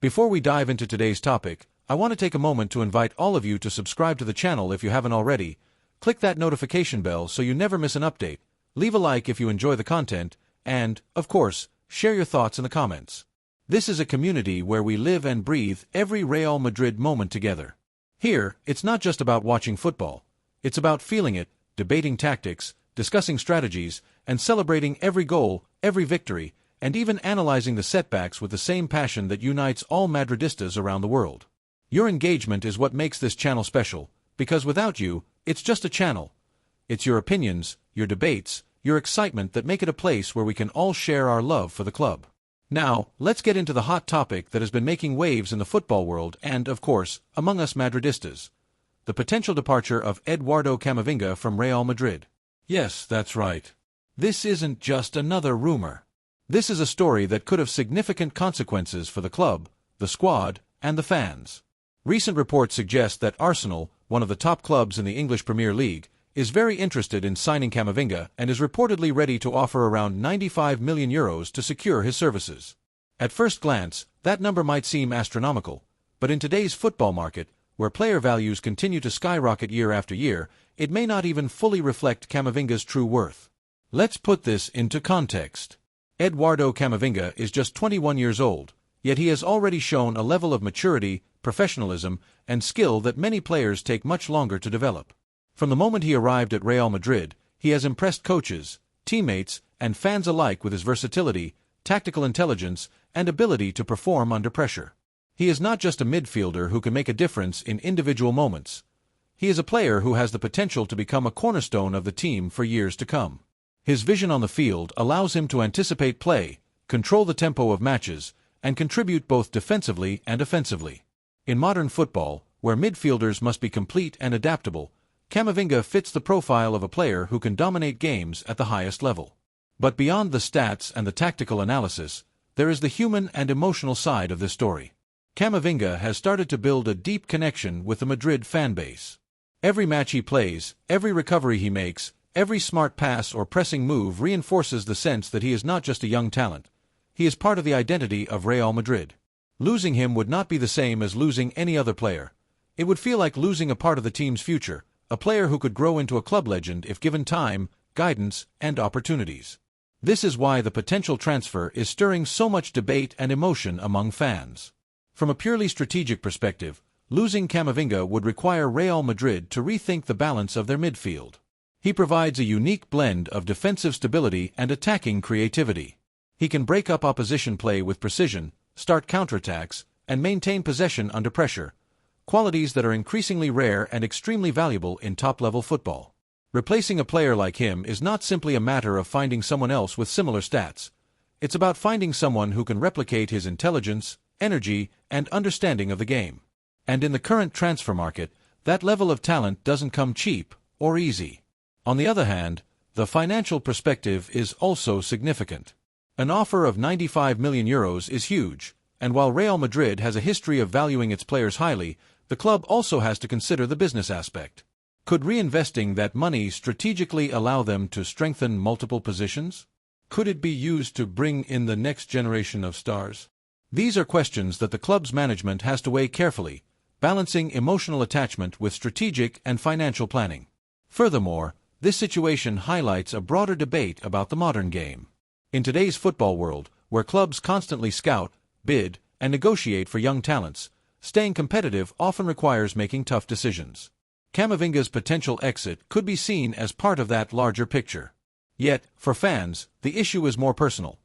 Before we dive into today's topic, I want to take a moment to invite all of you to subscribe to the channel if you haven't already. Click that notification bell so you never miss an update. Leave a like if you enjoy the content, and, of course, share your thoughts in the comments. This is a community where we live and breathe every Real Madrid moment together. Here, it's not just about watching football. It's about feeling it, debating tactics, discussing strategies, and celebrating every goal, every victory, and even analyzing the setbacks with the same passion that unites all Madridistas around the world. Your engagement is what makes this channel special, because without you, it's just a channel. It's your opinions, your debates, your excitement that make it a place where we can all share our love for the club. Now, let's get into the hot topic that has been making waves in the football world and, of course, among us Madridistas. The potential departure of Eduardo Camavinga from Real Madrid. Yes, that's right. This isn't just another rumor. This is a story that could have significant consequences for the club, the squad, and the fans. Recent reports suggest that Arsenal, one of the top clubs in the English Premier League, is very interested in signing Camavinga and is reportedly ready to offer around €95 million to secure his services. At first glance, that number might seem astronomical, but in today's football market, where player values continue to skyrocket year after year, it may not even fully reflect Camavinga's true worth. Let's put this into context. Eduardo Camavinga is just 21 years old, yet he has already shown a level of maturity, professionalism, and skill that many players take much longer to develop. From the moment he arrived at Real Madrid, he has impressed coaches, teammates, and fans alike with his versatility, tactical intelligence, and ability to perform under pressure. He is not just a midfielder who can make a difference in individual moments. He is a player who has the potential to become a cornerstone of the team for years to come. His vision on the field allows him to anticipate play, control the tempo of matches, and contribute both defensively and offensively. In modern football, where midfielders must be complete and adaptable, Camavinga fits the profile of a player who can dominate games at the highest level. But beyond the stats and the tactical analysis, there is the human and emotional side of this story. Camavinga has started to build a deep connection with the Madrid fanbase. Every match he plays, every recovery he makes, every smart pass or pressing move reinforces the sense that he is not just a young talent. He is part of the identity of Real Madrid. Losing him would not be the same as losing any other player. It would feel like losing a part of the team's future, a player who could grow into a club legend if given time, guidance, and opportunities. This is why the potential transfer is stirring so much debate and emotion among fans. From a purely strategic perspective, losing Camavinga would require Real Madrid to rethink the balance of their midfield. He provides a unique blend of defensive stability and attacking creativity. He can break up opposition play with precision, start counterattacks, and maintain possession under pressure, qualities that are increasingly rare and extremely valuable in top-level football. Replacing a player like him is not simply a matter of finding someone else with similar stats. It's about finding someone who can replicate his intelligence, energy, and understanding of the game. And in the current transfer market, that level of talent doesn't come cheap or easy. On the other hand, the financial perspective is also significant. An offer of €95 million is huge, and while Real Madrid has a history of valuing its players highly, the club also has to consider the business aspect. Could reinvesting that money strategically allow them to strengthen multiple positions? Could it be used to bring in the next generation of stars? These are questions that the club's management has to weigh carefully, balancing emotional attachment with strategic and financial planning. Furthermore, this situation highlights a broader debate about the modern game. In today's football world, where clubs constantly scout, bid, and negotiate for young talents, staying competitive often requires making tough decisions. Camavinga's potential exit could be seen as part of that larger picture. Yet, for fans, the issue is more personal.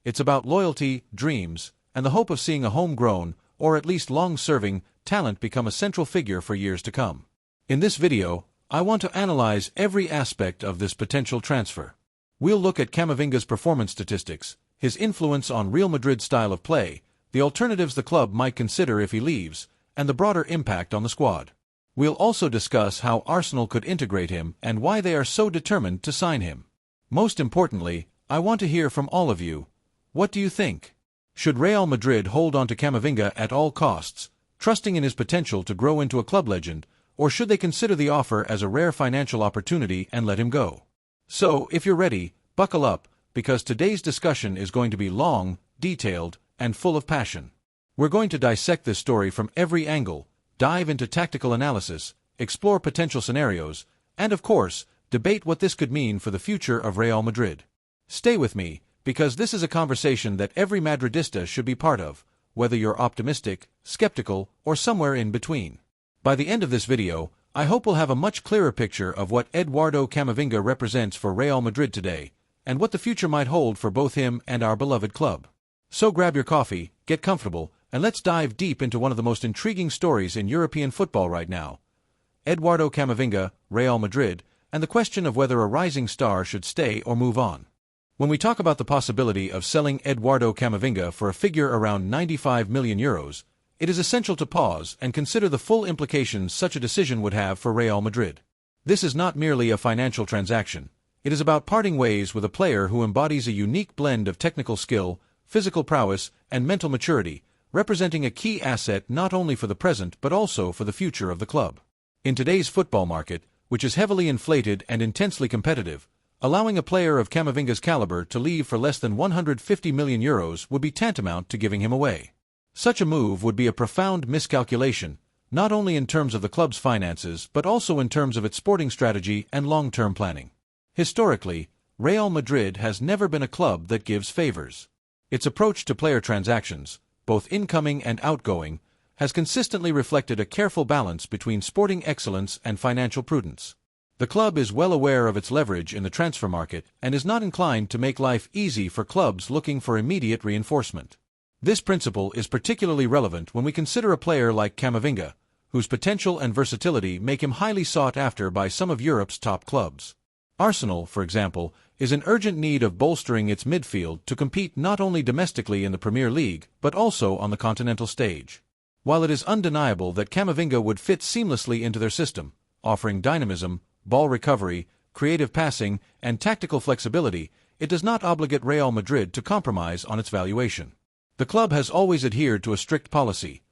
It's about loyalty, dreams, and the hope of seeing a homegrown, or at least long-serving, talent become a central figure for years to come. In this video, I want to analyze every aspect of this potential transfer. We'll look at Camavinga's performance statistics, his influence on Real Madrid's style of play, the alternatives the club might consider if he leaves, and the broader impact on the squad. We'll also discuss how Arsenal could integrate him and why they are so determined to sign him. Most importantly, I want to hear from all of you. What do you think? Should Real Madrid hold on to Camavinga at all costs, trusting in his potential to grow into a club legend, or should they consider the offer as a rare financial opportunity and let him go? So, if you're ready, buckle up, because today's discussion is going to be long, detailed, and full of passion. We're going to dissect this story from every angle, dive into tactical analysis, explore potential scenarios, and of course, debate what this could mean for the future of Real Madrid. Stay with me, because this is a conversation that every Madridista should be part of, whether you're optimistic, skeptical, or somewhere in between. By the end of this video, I hope we'll have a much clearer picture of what Eduardo Camavinga represents for Real Madrid today, and what the future might hold for both him and our beloved club. So grab your coffee, get comfortable, and let's dive deep into one of the most intriguing stories in European football right now. Eduardo Camavinga, Real Madrid, and the question of whether a rising star should stay or move on. When we talk about the possibility of selling Eduardo Camavinga for a figure around €95 million, it is essential to pause and consider the full implications such a decision would have for Real Madrid. This is not merely a financial transaction. It is about parting ways with a player who embodies a unique blend of technical skill, physical prowess, and mental maturity, representing a key asset not only for the present but also for the future of the club. In today's football market, which is heavily inflated and intensely competitive, allowing a player of Camavinga's caliber to leave for less than €150 million would be tantamount to giving him away. Such a move would be a profound miscalculation, not only in terms of the club's finances but also in terms of its sporting strategy and long-term planning. Historically, Real Madrid has never been a club that gives favors. Its approach to player transactions, both incoming and outgoing, has consistently reflected a careful balance between sporting excellence and financial prudence. The club is well aware of its leverage in the transfer market and is not inclined to make life easy for clubs looking for immediate reinforcement. This principle is particularly relevant when we consider a player like Camavinga, whose potential and versatility make him highly sought after by some of Europe's top clubs. Arsenal, for example, is in urgent need of bolstering its midfield to compete not only domestically in the Premier League but also on the continental stage. While it is undeniable that Camavinga would fit seamlessly into their system, offering dynamism, ball recovery, creative passing, and tactical flexibility, it does not obligate Real Madrid to compromise on its valuation. The club has always adhered to a strict policy.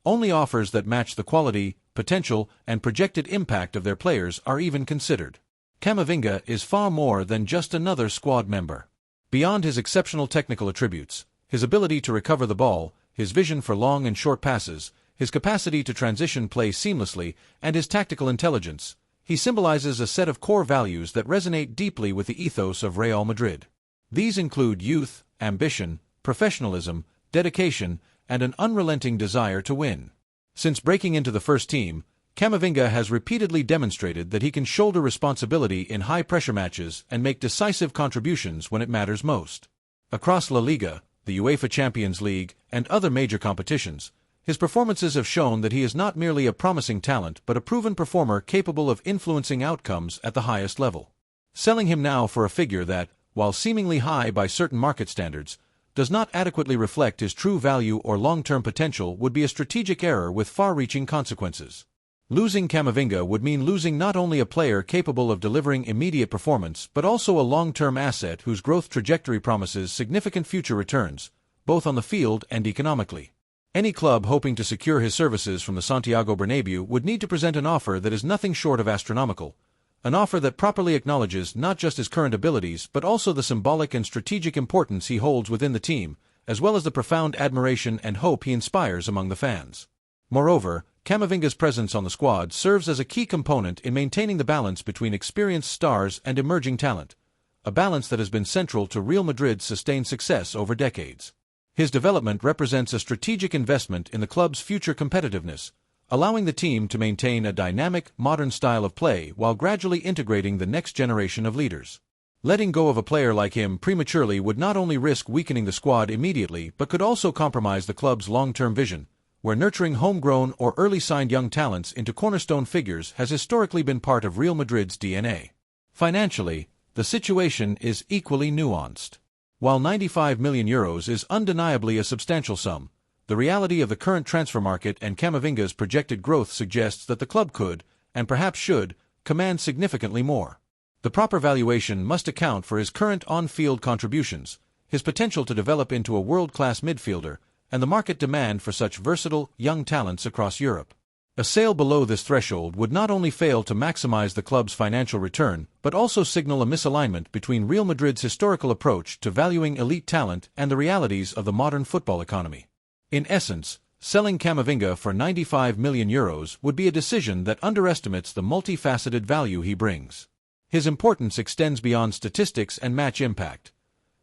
Only offers that match the quality, potential, and projected impact of their players are even considered. Camavinga is far more than just another squad member. Beyond his exceptional technical attributes, his ability to recover the ball, his vision for long and short passes, his capacity to transition play seamlessly, and his tactical intelligence, he symbolizes a set of core values that resonate deeply with the ethos of Real Madrid. These include youth, ambition, professionalism, dedication, and an unrelenting desire to win. Since breaking into the first team, Camavinga has repeatedly demonstrated that he can shoulder responsibility in high-pressure matches and make decisive contributions when it matters most. Across La Liga, the UEFA Champions League, and other major competitions, his performances have shown that he is not merely a promising talent but a proven performer capable of influencing outcomes at the highest level. Selling him now for a figure that, while seemingly high by certain market standards, does not adequately reflect his true value or long-term potential would be a strategic error with far-reaching consequences. Losing Camavinga would mean losing not only a player capable of delivering immediate performance but also a long-term asset whose growth trajectory promises significant future returns, both on the field and economically. Any club hoping to secure his services from the Santiago Bernabéu would need to present an offer that is nothing short of astronomical, an offer that properly acknowledges not just his current abilities but also the symbolic and strategic importance he holds within the team, as well as the profound admiration and hope he inspires among the fans. Moreover, Camavinga's presence on the squad serves as a key component in maintaining the balance between experienced stars and emerging talent, a balance that has been central to Real Madrid's sustained success over decades. His development represents a strategic investment in the club's future competitiveness, allowing the team to maintain a dynamic, modern style of play while gradually integrating the next generation of leaders. Letting go of a player like him prematurely would not only risk weakening the squad immediately but could also compromise the club's long-term vision, where nurturing homegrown or early-signed young talents into cornerstone figures has historically been part of Real Madrid's DNA. Financially, the situation is equally nuanced. While €95 million is undeniably a substantial sum, the reality of the current transfer market and Camavinga's projected growth suggests that the club could, and perhaps should, command significantly more. The proper valuation must account for his current on-field contributions, his potential to develop into a world-class midfielder, and the market demand for such versatile, young talents across Europe. A sale below this threshold would not only fail to maximize the club's financial return, but also signal a misalignment between Real Madrid's historical approach to valuing elite talent and the realities of the modern football economy. In essence, selling Camavinga for €95 million would be a decision that underestimates the multifaceted value he brings. His importance extends beyond statistics and match impact.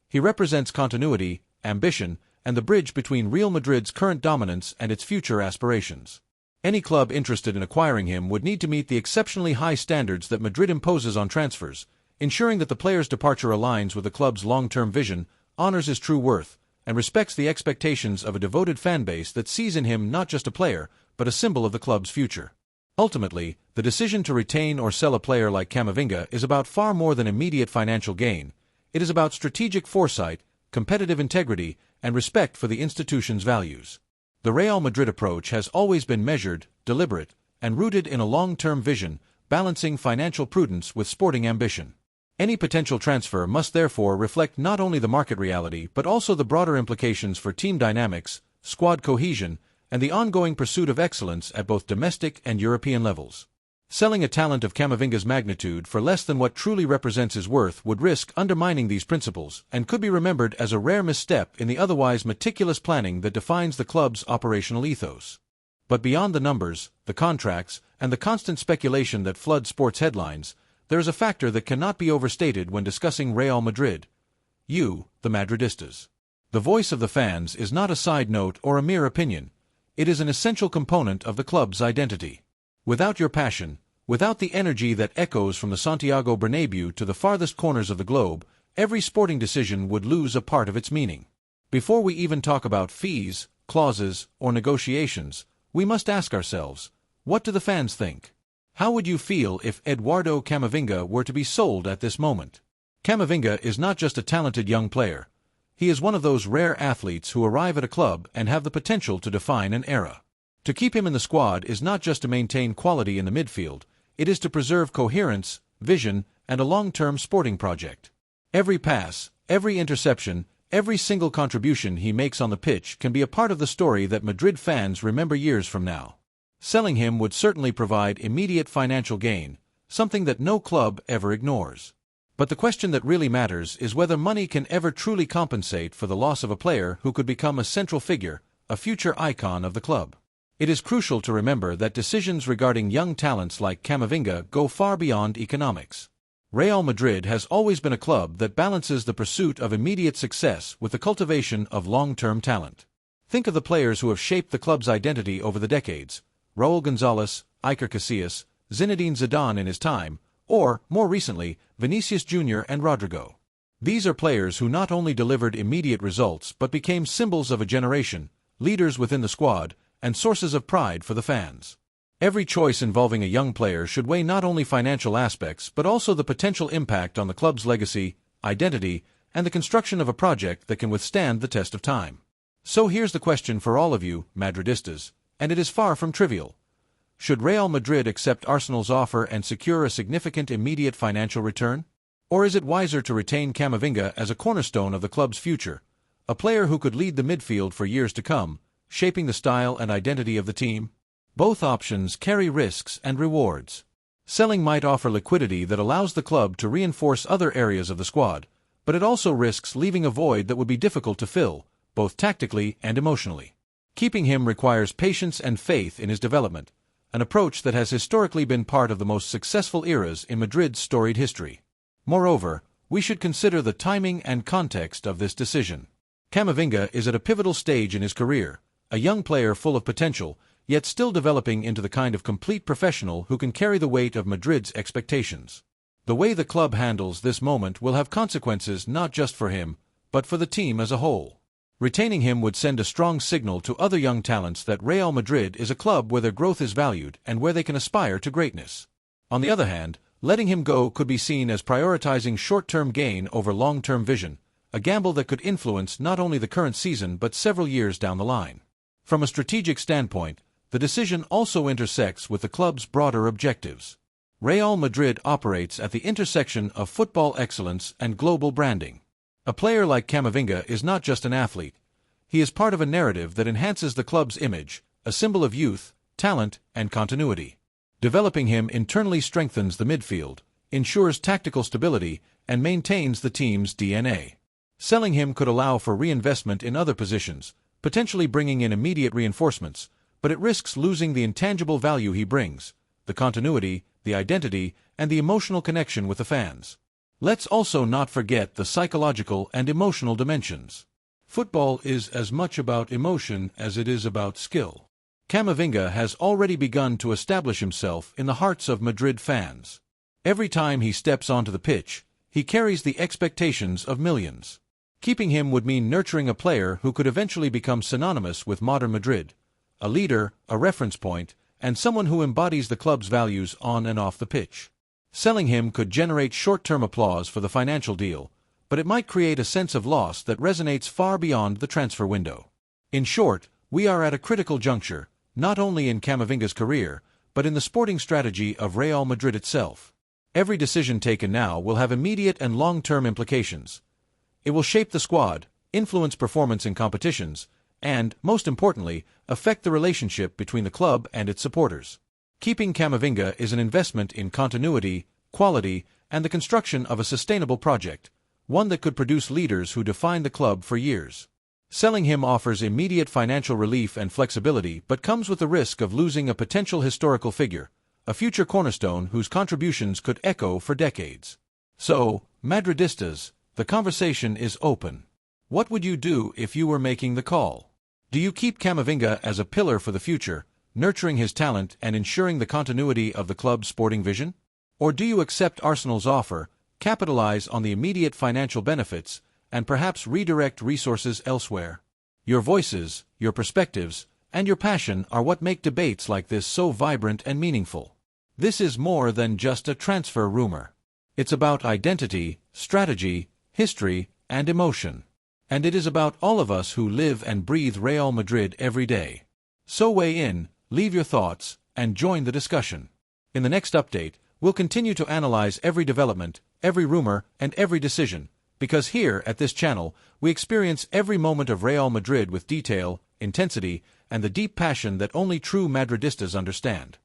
He represents continuity, ambition, and the bridge between Real Madrid's current dominance and its future aspirations. Any club interested in acquiring him would need to meet the exceptionally high standards that Madrid imposes on transfers, ensuring that the player's departure aligns with the club's long-term vision, honors his true worth, and respects the expectations of a devoted fanbase that sees in him not just a player, but a symbol of the club's future. Ultimately, the decision to retain or sell a player like Camavinga is about far more than immediate financial gain. It is about strategic foresight, competitive integrity, and respect for the institution's values. The Real Madrid approach has always been measured, deliberate, and rooted in a long-term vision, balancing financial prudence with sporting ambition. Any potential transfer must therefore reflect not only the market reality but also the broader implications for team dynamics, squad cohesion, and the ongoing pursuit of excellence at both domestic and European levels. Selling a talent of Camavinga's magnitude for less than what truly represents his worth would risk undermining these principles and could be remembered as a rare misstep in the otherwise meticulous planning that defines the club's operational ethos. But beyond the numbers, the contracts, and the constant speculation that flood sports headlines, there is a factor that cannot be overstated when discussing Real Madrid. You, the Madridistas. The voice of the fans is not a side note or a mere opinion. It is an essential component of the club's identity. Without your passion, without the energy that echoes from the Santiago Bernabéu to the farthest corners of the globe, every sporting decision would lose a part of its meaning. Before we even talk about fees, clauses, or negotiations, we must ask ourselves, what do the fans think? How would you feel if Eduardo Camavinga were to be sold at this moment? Camavinga is not just a talented young player. He is one of those rare athletes who arrive at a club and have the potential to define an era. To keep him in the squad is not just to maintain quality in the midfield, it is to preserve coherence, vision, and a long-term sporting project. Every pass, every interception, every single contribution he makes on the pitch can be a part of the story that Madrid fans remember years from now. Selling him would certainly provide immediate financial gain, something that no club ever ignores. But the question that really matters is whether money can ever truly compensate for the loss of a player who could become a central figure, a future icon of the club. It is crucial to remember that decisions regarding young talents like Camavinga go far beyond economics. Real Madrid has always been a club that balances the pursuit of immediate success with the cultivation of long-term talent. Think of the players who have shaped the club's identity over the decades: Raúl González, Iker Casillas, Zinedine Zidane in his time, or, more recently, Vinicius Jr. and Rodrigo. These are players who not only delivered immediate results but became symbols of a generation, leaders within the squad, and sources of pride for the fans. Every choice involving a young player should weigh not only financial aspects but also the potential impact on the club's legacy, identity, and the construction of a project that can withstand the test of time. So here's the question for all of you, Madridistas, and it is far from trivial. Should Real Madrid accept Arsenal's offer and secure a significant immediate financial return? Or is it wiser to retain Camavinga as a cornerstone of the club's future, a player who could lead the midfield for years to come, shaping the style and identity of the team? Both options carry risks and rewards. Selling might offer liquidity that allows the club to reinforce other areas of the squad, but it also risks leaving a void that would be difficult to fill, both tactically and emotionally. Keeping him requires patience and faith in his development, an approach that has historically been part of the most successful eras in Madrid's storied history. Moreover, we should consider the timing and context of this decision. Camavinga is at a pivotal stage in his career, a young player full of potential, yet still developing into the kind of complete professional who can carry the weight of Madrid's expectations. The way the club handles this moment will have consequences not just for him, but for the team as a whole. Retaining him would send a strong signal to other young talents that Real Madrid is a club where their growth is valued and where they can aspire to greatness. On the other hand, letting him go could be seen as prioritizing short-term gain over long-term vision, a gamble that could influence not only the current season but several years down the line. From a strategic standpoint, the decision also intersects with the club's broader objectives. Real Madrid operates at the intersection of football excellence and global branding. A player like Camavinga is not just an athlete. He is part of a narrative that enhances the club's image, a symbol of youth, talent, and continuity. Developing him internally strengthens the midfield, ensures tactical stability, and maintains the team's DNA. Selling him could allow for reinvestment in other positions, potentially bringing in immediate reinforcements, but it risks losing the intangible value he brings, the continuity, the identity, and the emotional connection with the fans. Let's also not forget the psychological and emotional dimensions. Football is as much about emotion as it is about skill. Camavinga has already begun to establish himself in the hearts of Madrid fans. Every time he steps onto the pitch, he carries the expectations of millions. Keeping him would mean nurturing a player who could eventually become synonymous with modern Madrid, a leader, a reference point, and someone who embodies the club's values on and off the pitch. Selling him could generate short-term applause for the financial deal, but it might create a sense of loss that resonates far beyond the transfer window. In short, we are at a critical juncture, not only in Camavinga's career, but in the sporting strategy of Real Madrid itself. Every decision taken now will have immediate and long-term implications. It will shape the squad, influence performance in competitions, and, most importantly, affect the relationship between the club and its supporters. Keeping Camavinga is an investment in continuity, quality, and the construction of a sustainable project, one that could produce leaders who define the club for years. Selling him offers immediate financial relief and flexibility but comes with the risk of losing a potential historical figure, a future cornerstone whose contributions could echo for decades. So, Madridistas, the conversation is open. What would you do if you were making the call? Do you keep Camavinga as a pillar for the future, nurturing his talent and ensuring the continuity of the club's sporting vision? Or do you accept Arsenal's offer, capitalize on the immediate financial benefits, and perhaps redirect resources elsewhere? Your voices, your perspectives, and your passion are what make debates like this so vibrant and meaningful. This is more than just a transfer rumor. It's about identity, strategy, history, and emotion. And it is about all of us who live and breathe Real Madrid every day. So weigh in, leave your thoughts, and join the discussion. In the next update, we'll continue to analyze every development, every rumor, and every decision, because here at this channel, we experience every moment of Real Madrid with detail, intensity, and the deep passion that only true Madridistas understand.